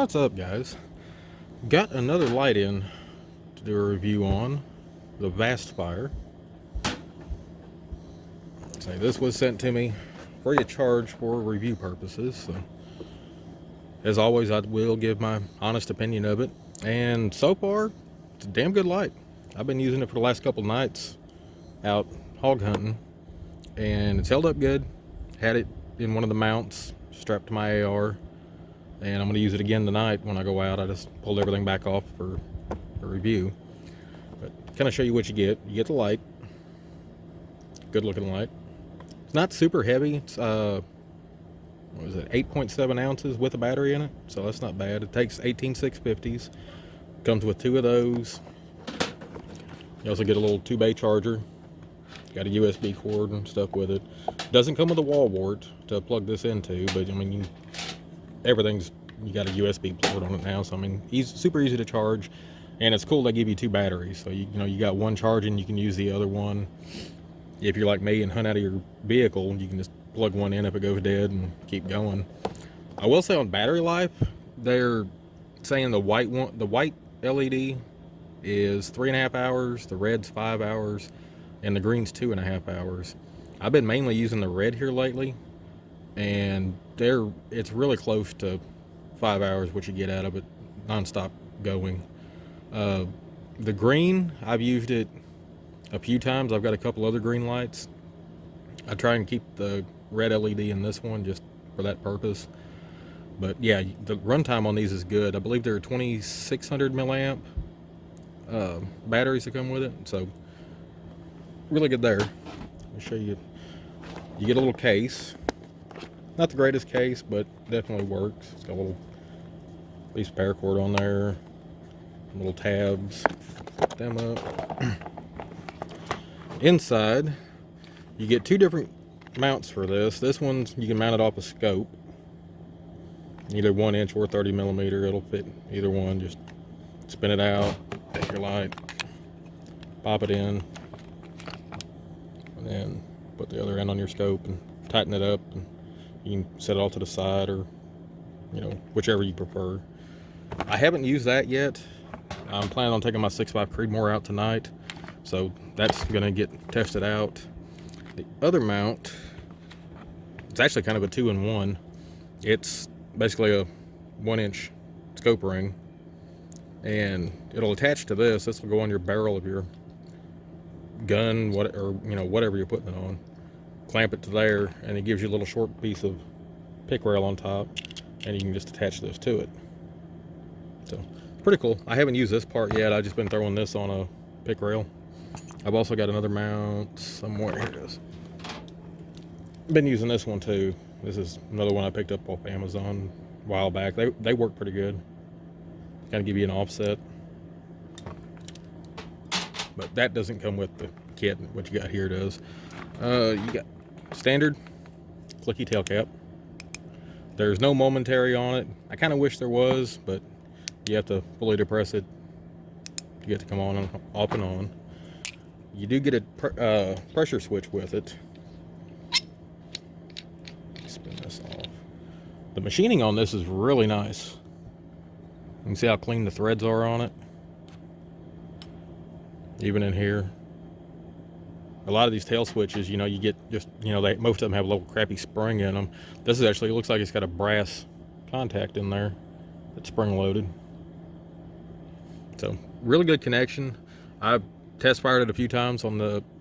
What's up, guys? Got another light in to do a review on, the Vastfire. So this was sent to me free of charge for review purposes. So as always, I will give my honest opinion of it. And so far, it's a damn good light. I've been using it for the last couple nights out hog hunting, and it's held up good. Had it in one of the mounts strapped to my AR, and I'm going to use it again tonight when I go out. I just pulled everything back off for a review. But kind of show you what you get. You get the light. Good looking light. It's not super heavy. It's what is it, 8.7 ounces with a battery in it, so that's not bad. It takes 18 650s. Comes with 2 of those. You also get a little 2-bay charger. Got a USB cord and stuff with it. Doesn't come with a wall wart to plug this into, but I mean, you got a USB port on it now, so I mean, super easy to charge, and it's cool they give you 2 batteries, so you got one charging, you can use the other one. If you're like me and hunt out of your vehicle, you can just plug one in if it goes dead and keep going. I will say on battery life, they're saying the white LED is 3.5 hours, the red's 5 hours, and the green's 2.5 hours. I've been mainly using the red here lately, and it's really close to 5 hours what you get out of it non-stop going. The green, I've used it a few times. I've got a couple other green lights. I try and keep the red LED in this one just for that purpose. But yeah, the runtime on these is good. I believe they're 2600 milliamp batteries that come with it, so really good there. I'll show you. You get a little case. Not the greatest case, but definitely works. It's got a little piece of paracord on there, little tabs. Put them up. Inside, you get 2 different mounts for this. This one's, you can mount it off a scope, either 1 inch or 30 millimeter. It'll fit either one. Just spin it out, take your light, pop it in, and then put the other end on your scope and tighten it up, and you can set it all to the side, or whichever you prefer. I haven't used that yet. I'm planning on taking my 6.5 Creedmoor out tonight, so that's gonna get tested out. The other mount, it's actually kind of a 2-in-1. It's basically a 1-inch scope ring, and it'll attach to this. This will go on your barrel of your gun, whatever you're putting it on. Clamp it to there, and it gives you a little short piece of pick rail on top, and you can just attach this to it. So pretty cool. I haven't used this part yet. I've just been throwing this on a pick rail. I've also got another mount somewhere. Here it is. Been using this one too. This is another one I picked up off Amazon a while back. They work pretty good. Kind of give you an offset, but that doesn't come with the kit. What you got here does. You got standard clicky tail cap. There's no momentary on it. I kind of wish there was, but you have to fully depress it to get to come on and off and on. You do get a pressure switch with it. Spin this off. The machining on this is really nice. You can see how clean the threads are on it. Even in here. A lot of these tail switches, you get just, most of them have a little crappy spring in them. This is actually, it looks like it's got a brass contact in there that's spring loaded. So really good connection. I've test fired it a few times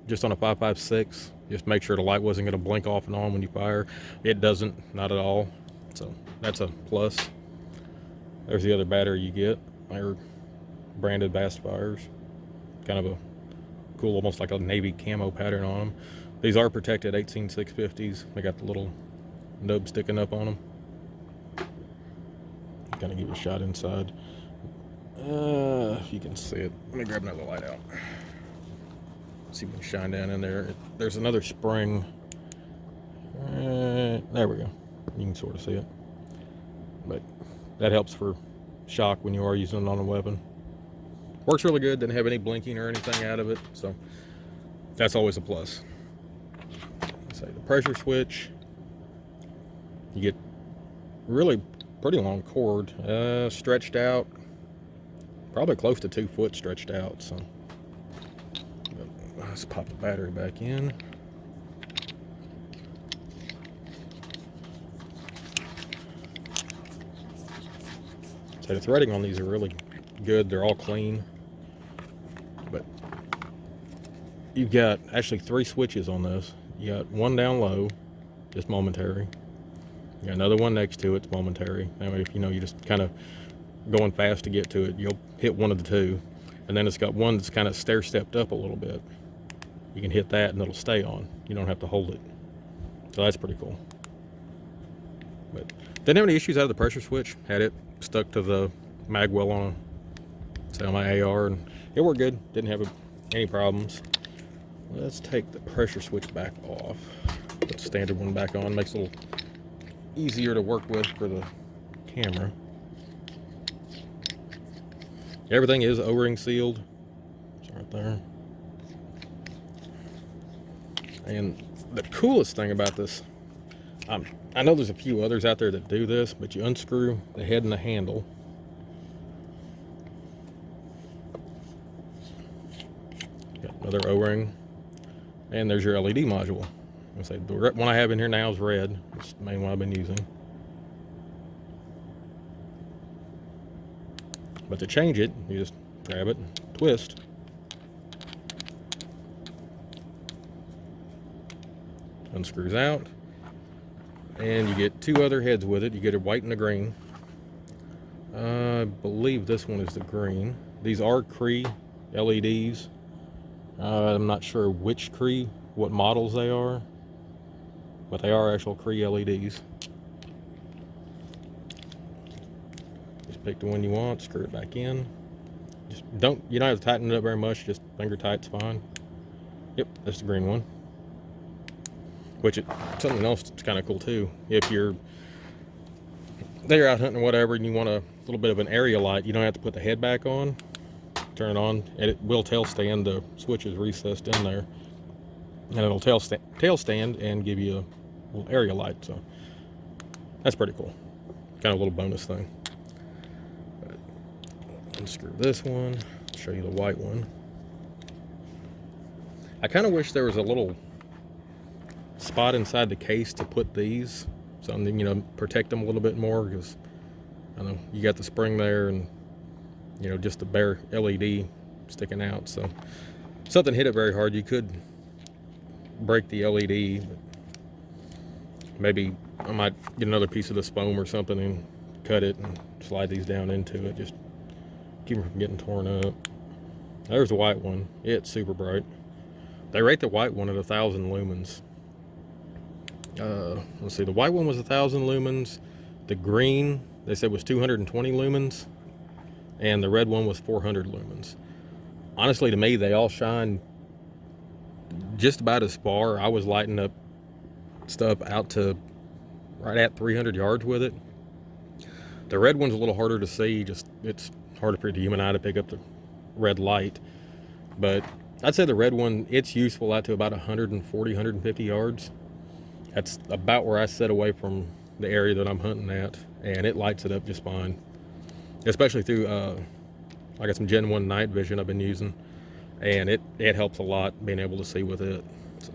just on a 5.56, just make sure the light wasn't going to blink off and on when you fire. It doesn't, not at all. So that's a plus. There's the other battery you get. They're branded Vastfires. Kind of a cool, almost like a navy camo pattern on them. These are protected 18 650s. They got the little nub sticking up on them. Kind of give you a shot inside. If you can see it. Let me grab another light out. See if we can shine down in there. There's another spring. There we go. You can sort of see it. But that helps for shock when you are using it on a weapon. Works really good. Didn't have any blinking or anything out of it, so that's always a plus. Say the pressure switch. You get really pretty long cord, stretched out, probably close to 2 foot stretched out. So let's pop the battery back in. So the threading on these are really good. They're all clean. But you've got actually 3 switches on this. You got one down low, just momentary. You got another one next to it, it's momentary. I mean, if you know, you just kind of going fast to get to it, you'll hit one of the 2. And then it's got one that's kind of stair-stepped up a little bit. You can hit that and it'll stay on. You don't have to hold it. So that's pretty cool. But didn't have any issues out of the pressure switch. Had it stuck to the mag well on my AR, and it worked good. Didn't have any problems. Let's take the pressure switch back off. Put the standard one back on. Makes it a little easier to work with for the camera. Everything is O-ring sealed. It's right there. And the coolest thing about this, I know there's a few others out there that do this, but you unscrew the head and the handle. Got another O-ring. And there's your LED module. I say the one I have in here now is red. It's the main one I've been using. But to change it, you just grab it, twist. Unscrews out. And you get 2 other heads with it. You get a white and a green. I believe this one is the green. These are Cree LEDs. I'm not sure which Cree, what models they are, but they are actual Cree LEDs. Just pick the one you want, screw it back in. You don't have to tighten it up very much, just finger tight's fine. Yep, that's the green one. Which something else that's kind of cool too. If you're out hunting or whatever and you want a little bit of an area light, you don't have to put the head back on. Turn it on, and it will tail stand. The switch is recessed in there, and it'll tail stand and give you a little area light. So that's pretty cool. Kind of a little bonus thing. But unscrew this one. Show you the white one. I kind of wish there was a little spot inside the case to put these, something, protect them a little bit more, because I know you got the spring there and just the bare LED sticking out. So if something hit it very hard, you could break the LED. But maybe I might get another piece of this foam or something and cut it and slide these down into it, just keep them from getting torn up. There's the white one. It's super bright. They rate the white one at 1,000 lumens. Let's see, the white one was 1,000 lumens. The green, they said, was 220 lumens. And the red one was 400 lumens. Honestly, to me, they all shine just about as far. I was lighting up stuff out to right at 300 yards with it. The red one's a little harder to see. It's harder for the human eye to pick up the red light. But I'd say the red one, it's useful out to about 140, 150 yards. That's about where I sit away from the area that I'm hunting at, and it lights it up just fine. Especially through, I got some Gen 1 night vision I've been using, and it helps a lot being able to see with it. So,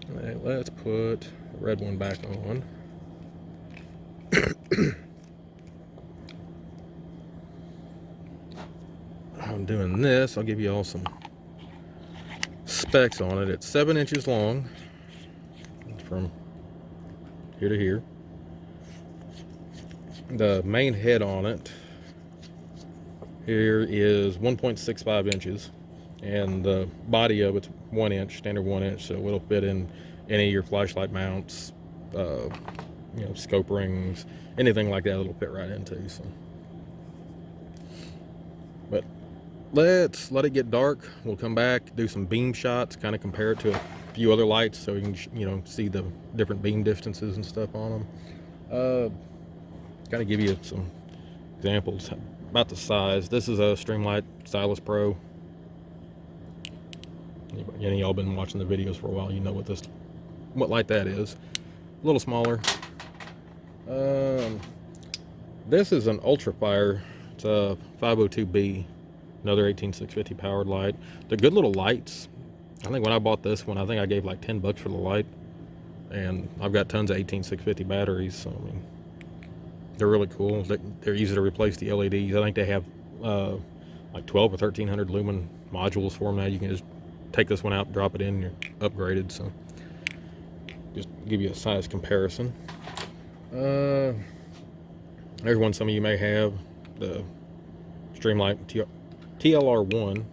right, let's put the red one back on. I'm doing this, I'll give you all some specs on it. It's 7 inches long from here to here. The main head on it here is 1.65 inches, and the body of it's 1 inch, standard 1 inch, so it'll fit in any of your flashlight mounts, scope rings, anything like that it'll fit right into. So, but let's let it get dark. We'll come back, do some beam shots, kind of compare it to a few other lights so you can see the different beam distances and stuff on them. Kind of give you some examples about the size. This is a Streamlight Stylus Pro. Any of y'all been watching the videos for a while, you know what light that is. A little smaller. This is an Ultrafire. It's a 502B, another 18650 powered light. They're good little lights. I think when I bought this one, I think I gave like $10 for the light, and I've got tons of 18650 batteries. So I mean, they're really cool. They're easy to replace the LEDs. I think they have like 12 or 1300 lumen modules for them now. You can just take this one out, drop it in, and you're upgraded. So just give you a size comparison. There's one some of you may have, the Streamlight TLR1.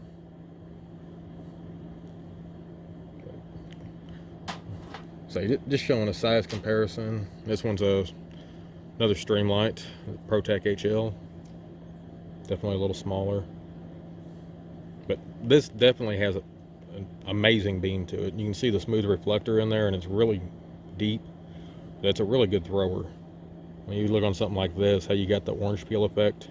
So just showing a size comparison. This one's another Streamlight, ProTech HL. Definitely a little smaller. But this definitely has an amazing beam to it. You can see the smooth reflector in there, and it's really deep. That's a really good thrower. When you look on something like this, how you got the orange peel effect,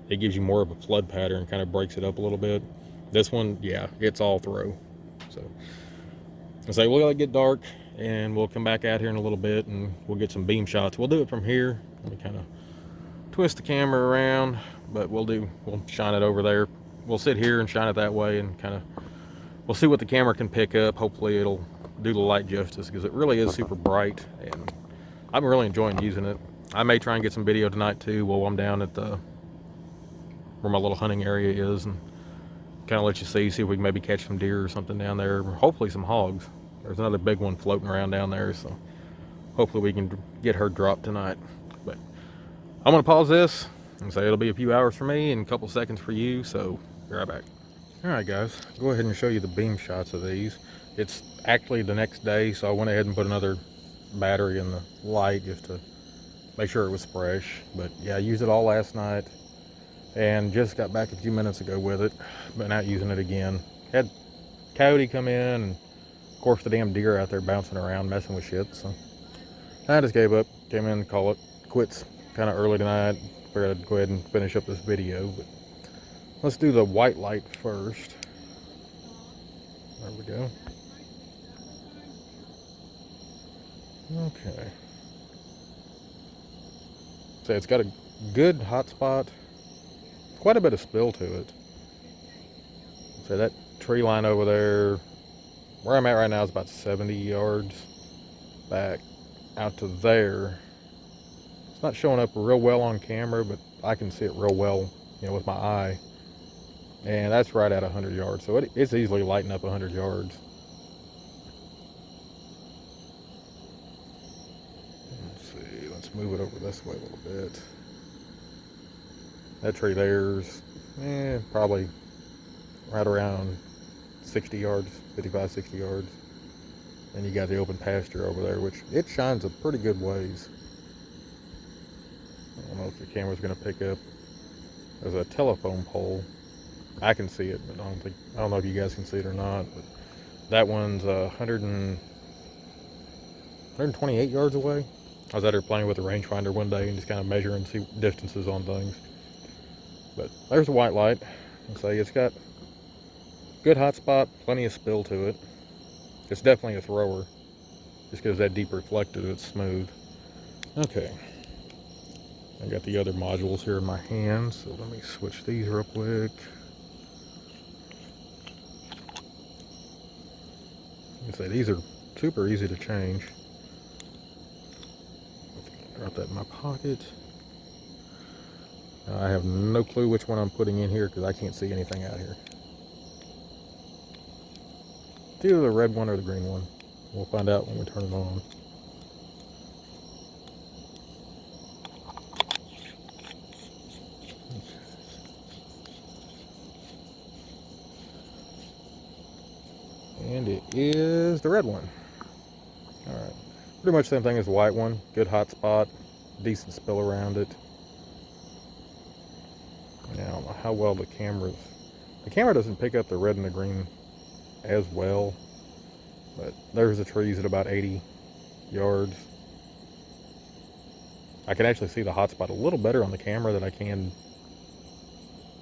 it gives you more of a flood pattern, kind of breaks it up a little bit. This one, yeah, it's all throw. So I say we'll let it get dark, and we'll come back out here in a little bit, and we'll get some beam shots. We'll do it from here. Let me kind of twist the camera around, but we'll shine it over there. We'll sit here and shine it that way, and we'll see what the camera can pick up. Hopefully it'll do the light justice, because it really is super bright, and I'm really enjoying using it. I may try and get some video tonight too while I'm down at where my little hunting area is, and kind of let you see if we can maybe catch some deer or something down there, or hopefully some hogs. There's another big one floating around down there, so hopefully we can get her dropped tonight. But I'm gonna pause this and say it'll be a few hours for me and a couple seconds for you, so be right back. All right guys, go ahead and show you the beam shots of these. It's actually the next day, so I went ahead and put another battery in the light just to make sure it was fresh. But yeah, I used it all last night and just got back a few minutes ago with it. Been out using it again. Had coyote come in, and of course the damn deer out there bouncing around messing with shit, so I just gave up, came in and call it quits kind of early tonight. Figured I'd go ahead and finish up this video, but let's do the white light first. There we go. Okay. So it's got a good hot spot, quite a bit of spill to it. So that tree line over there, where I'm at right now, is about 70 yards back out to there. It's not showing up real well on camera, but I can see it real well, with my eye. And that's right at 100 yards, so it's easily lighting up 100 yards. Let's move it over this way a little bit. That tree there's probably right around 60 yards, 55, 60 yards. And you got the open pasture over there, which it shines a pretty good ways. I don't know if the camera's going to pick up. There's a telephone pole. I can see it, but I don't know if you guys can see it or not. But that one's 128 yards away. I was out there playing with the rangefinder one day and just kind of measuring, see distances on things. But there's a white light. It's got good hot spot, plenty of spill to it. It's definitely a thrower, just because that deep reflective, it's smooth. Okay, I got the other modules here in my hands, so let me switch these real quick. These are super easy to change. Drop that in my pocket. I have no clue which one I'm putting in here because I can't see anything out here. It's either the red one or the green one. We'll find out when we turn it on. And it is the red one. Alright. Pretty much the same thing as the white one. Good hot spot. Decent spill around it. Now, I don't know how well the camera doesn't pick up the red and the green as well. But there's the trees at about 80 yards. I can actually see the hot spot a little better on the camera than I can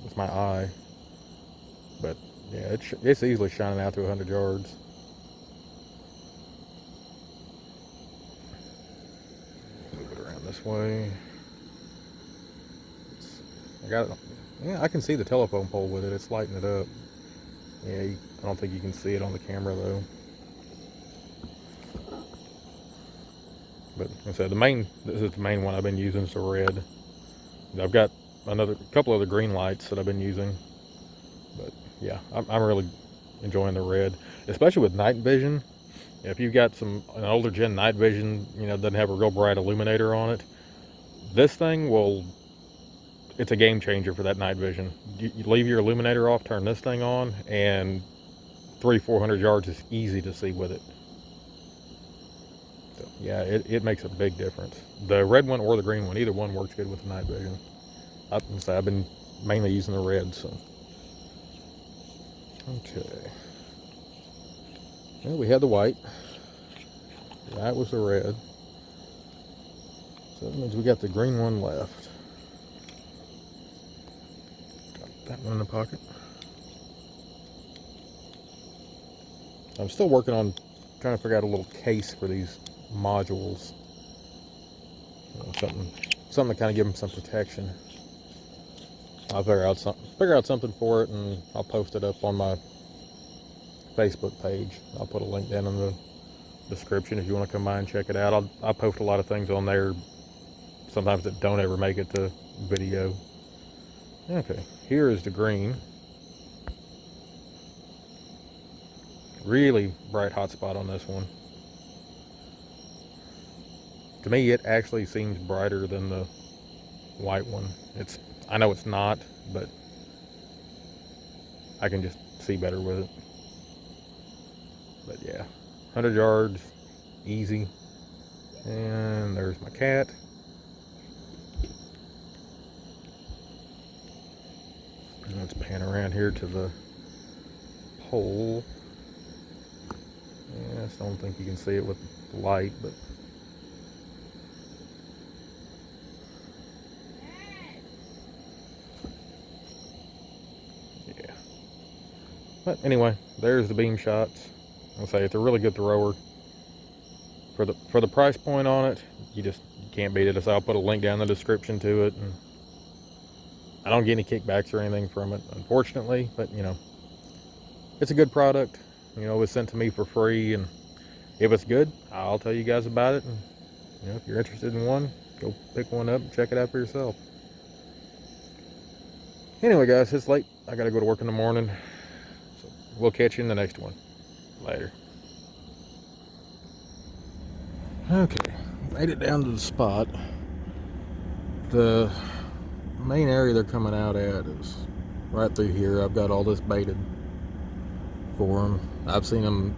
with my eye. But yeah, it's easily shining out to 100 yards. this way. I got it. Yeah, I can see the telephone pole with it. It's lighting it up. Yeah, I don't think you can see it on the camera though. But like I said, this is the main one I've been using. It's the red. I've got a couple other green lights that I've been using. But yeah, I'm really enjoying the red, especially with night vision. If you've got an older gen night vision, doesn't have a real bright illuminator on it, this thing it's a game changer for that night vision. You leave your illuminator off, turn this thing on, and 300-400 yards is easy to see with it. So yeah, it makes a big difference. The red one or the green one, either one works good with the night vision. I've been mainly using the red, so. Okay. Well, we had the white. That was the red. So that means we got the green one left. Drop that one in the pocket. I'm still working on trying to figure out a little case for these modules. Something to kind of give them some protection. I'll figure out something for it, and I'll post it up on my Facebook page. I'll put a link down in the description if you want to come by and check it out. I'll post a lot of things on there, sometimes that don't ever make it to video. Okay, here is the green. Really bright hot spot on this one. To me, it actually seems brighter than the white one. I know it's not, but I can just see better with it. But yeah, 100 yards, easy. And there's my cat. Let's pan around here to the pole. Yeah, I just don't think you can see it with the light, but yeah. But anyway, there's the beam shots. I'll say it's a really good thrower. For the price point on it, you can't beat it. So I'll put a link down in the description to it, and I don't get any kickbacks or anything from it, unfortunately, but it's a good product. It was sent to me for free, and if it's good, I'll tell you guys about it. And if you're interested in one, go pick one up and check it out for yourself. Anyway, guys, it's late. I gotta go to work in the morning, so we'll catch you in the next one. Later. Okay, made it down to the spot. The main area they're coming out at is right through here. I've got all this baited for them. I've seen them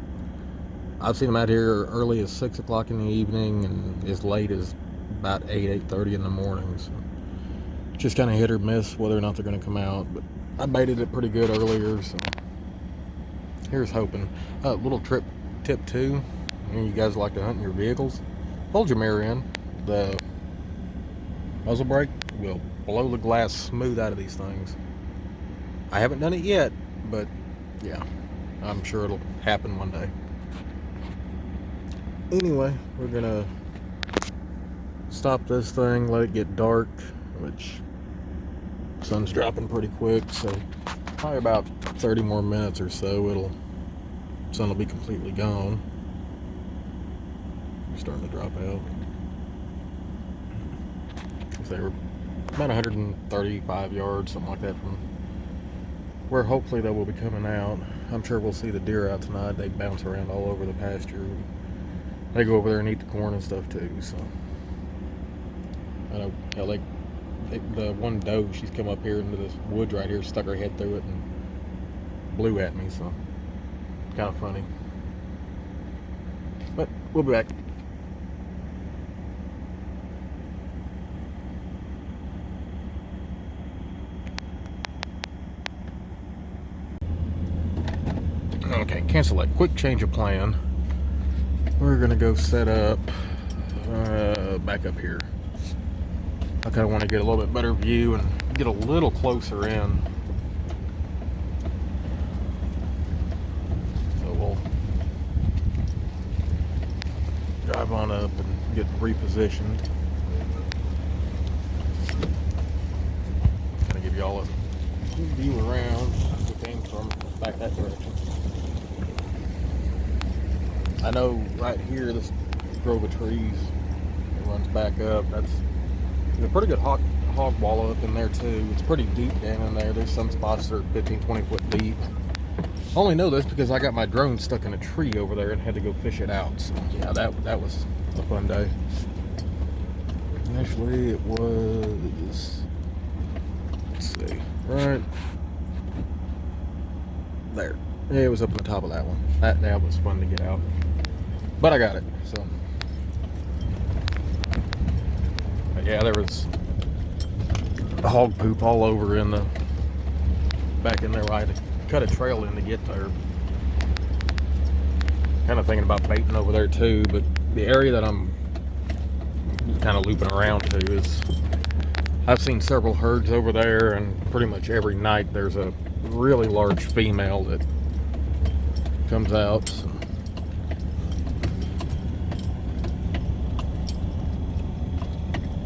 out here early as 6 o'clock in the evening and as late as about 8:30 in the morning. So just kind of hit or miss whether or not they're going to come out. But I baited it pretty good earlier, so here's hoping. Little tip too. You guys like to hunt in your vehicles? Hold your mirror in. The muzzle brake will blow the glass smooth out of these things. I haven't done it yet, but yeah, I'm sure it'll happen one day. Anyway, we're gonna stop this thing, let it get dark, which sun's dropping pretty quick, so probably about 30 more minutes or so, sun will be completely gone. Starting to drop out. They were about 135 yards, something like that, from where hopefully they will be coming out. I'm sure we'll see the deer out tonight. They bounce around all over the pasture. They go over there and eat the corn and stuff too. So I know, hell, the one doe, she's come up here into this woods right here, stuck her head through it and blew at me. So kind of funny. But we'll be back. Okay, cancel that. Quick change of plan. We're gonna go set up back up here. I kind of want to get a little bit better view and get a little closer in. So we'll drive on up and get repositioned. y'all a view around. We came from back that direction. I know right here, this grove of trees, it runs back up. There's a pretty good hog wall up in there too. It's pretty deep down in there. There's some spots that are 15, 20 foot deep. I only know this because I got my drone stuck in a tree over there and had to go fish it out. So yeah, that was a fun day. Actually, it was, let's see, right there. Yeah, it was up on the top of that one. That was fun to get out. But I got it, so. But yeah, there was hog poop all over in the, back in there. I had to cut a trail in to get there. Kind of thinking about baiting over there too, but the area that I'm kind of looping around to is, I've seen several herds over there, and pretty much every night there's a really large female that comes out. So.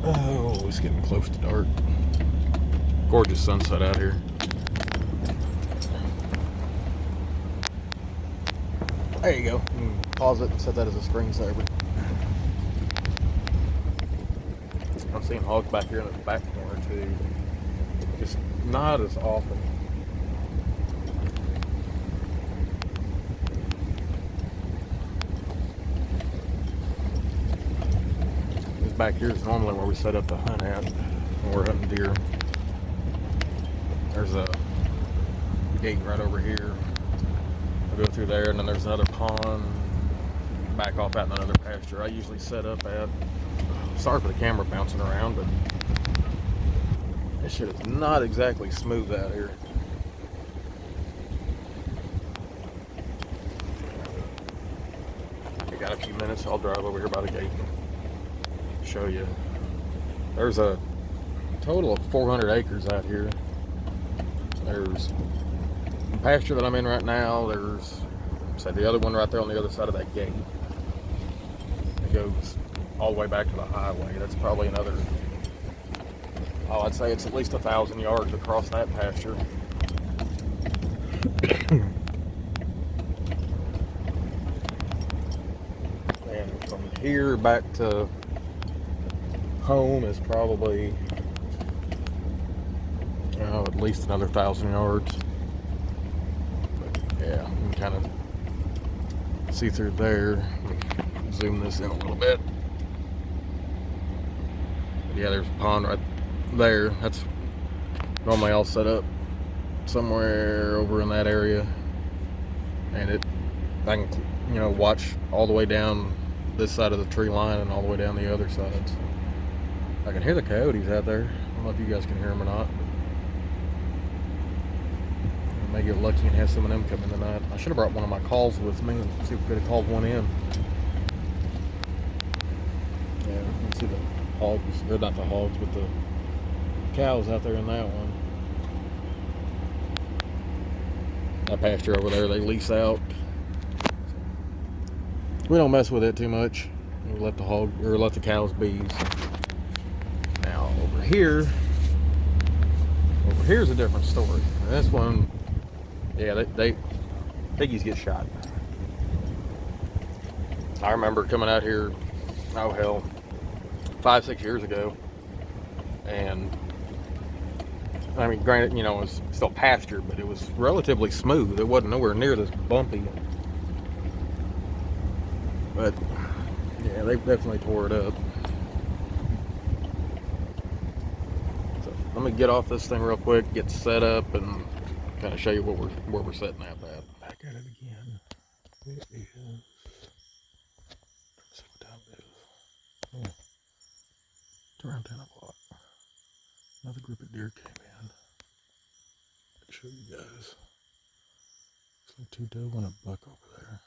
Oh, it's getting close to dark. Gorgeous sunset out here. There you go. You can pause it and set that as a screensaver. I'm seeing hogs back here in the back corner too. Just not as often. This back here is normally where we set up to hunt at when we're hunting deer. There's a gate right over here. I'll go through there, and then there's another pond back off out in another pasture I usually set up at. Sorry for the camera bouncing around, but this shit is not exactly smooth out here. I got a few minutes. I'll drive over here by the gate and show you. There's a total of 400 acres out here. There's the pasture that I'm in right now. There's, say, the other one right there on the other side of that gate. It goes all the way back to the highway. That's probably another, oh, I'd say it's at least 1,000 yards across that pasture. And from here back to home is probably, at least another 1,000 yards. But yeah, you can kind of see through there. Zoom this in a little bit. Yeah, there's a pond right there. That's normally all set up somewhere over in that area, and I can watch all the way down this side of the tree line and all the way down the other side. So I can hear the coyotes out there. I don't know if you guys can hear them or not, but I may get lucky and have some of them come in tonight. I should have brought one of my calls with me and see if we could have called one in. Yeah, you can see the hogs, they're not the hogs, but the cows out there in that one. That pasture over there, they lease out. We don't mess with it too much. We let the cows be. So. Now over here's a different story. This one, yeah, piggies get shot. I remember coming out here, oh hell, 5-6 years ago, and I mean, granted, it was still pasture, but it was relatively smooth. It wasn't nowhere near this bumpy. But yeah, they definitely tore it up. So let me get off this thing real quick, get set up, and kind of show you where we're setting up at. Back at it again. It is. Let's see what time it is. Oh, it's around 10 o'clock. Another group of deer came in. I'll show you guys. It's like 2 doe and a buck over there.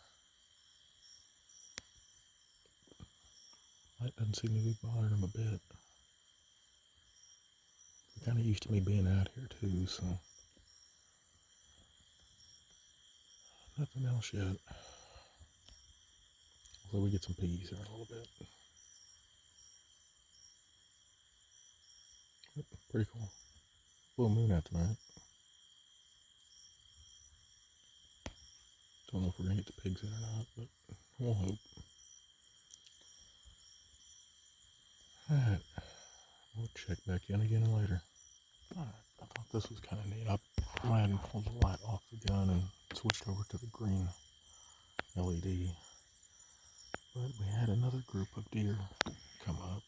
Light doesn't seem to be bothering them a bit. They're kind of used to me being out here too, so. Nothing else yet. Hopefully we get some peas here in a little bit. Pretty cool. full moon out tonight. Don't know if we're gonna get the pigs in or not, but we'll hope. Alright, we'll check back in again later. Alright, I thought this was kind of neat. I went ahead and pulled the light off the gun and switched over to the green LED. But we had another group of deer come up.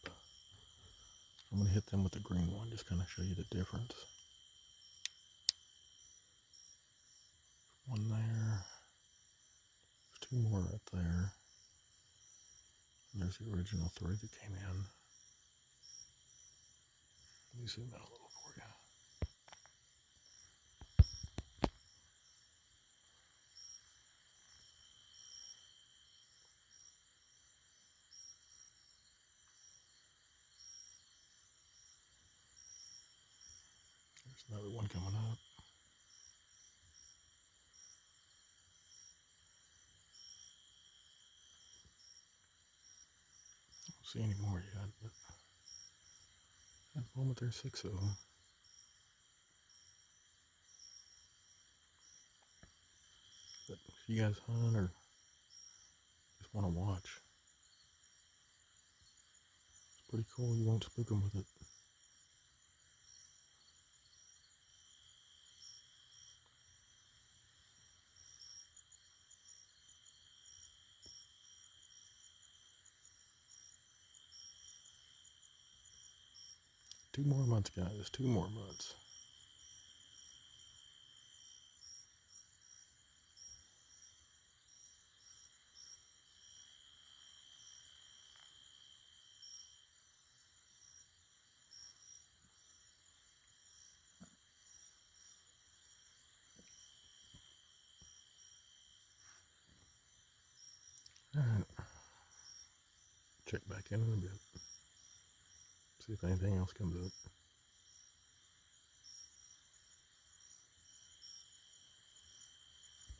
I'm going to hit them with the green one, just kind of show you the difference. One there. There's two more right there. And there's the original three that came in. Let me zoom out a little for you. There's another one coming up. I don't see any more yet, but at the moment there's 6 of them. But if you guys hunt or just want to watch, it's pretty cool. You won't spook them with it. Two more months, guys. 2 more months. Alright. Check back in a bit. See if anything else comes up.